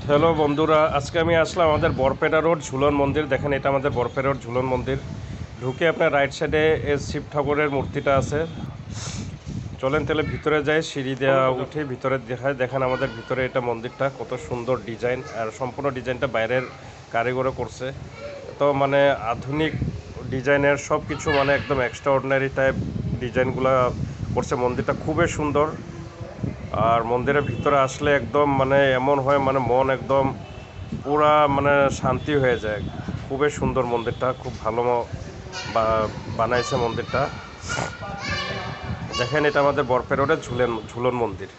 Hello বন্ধুরা, আজকে আমি আসলাম আমাদের বরপেটা রোড ঝুলন মন্দির। দেখেন, এটা আমাদের বরপেটা রোড ঝুলন মন্দির। ঢুকে আপনার রাইট সাইডে শিব ঠাকুরের মূর্তিটা আছে। চলেন তাহলে ভিতরে যাই, সিঁড়ি দেওয়া উঠে ভিতরে দেখায়। দেখেন আমাদের ভিতরে এটা মন্দিরটা কত সুন্দর ডিজাইন, আর সম্পূর্ণ ডিজাইনটা বাইরের কারিগরে করছে। তো মানে আধুনিক ডিজাইনের সব কিছু, মানে একদম এক্সট্রা অর্ডিনারি টাইপ ডিজাইনগুলো করছে। মন্দিরটা খুবই সুন্দর। আর মন্দিরের ভিতরে আসলে একদম মানে এমন হয়, মানে মন একদম পুরা মানে শান্তি হয়ে যায়। খুবই সুন্দর মন্দিরটা, খুব ভালো বানাইছে মন্দিরটা। দেখেন, এটা আমাদের বরপেটা রোডের ঝুলন মন্দির।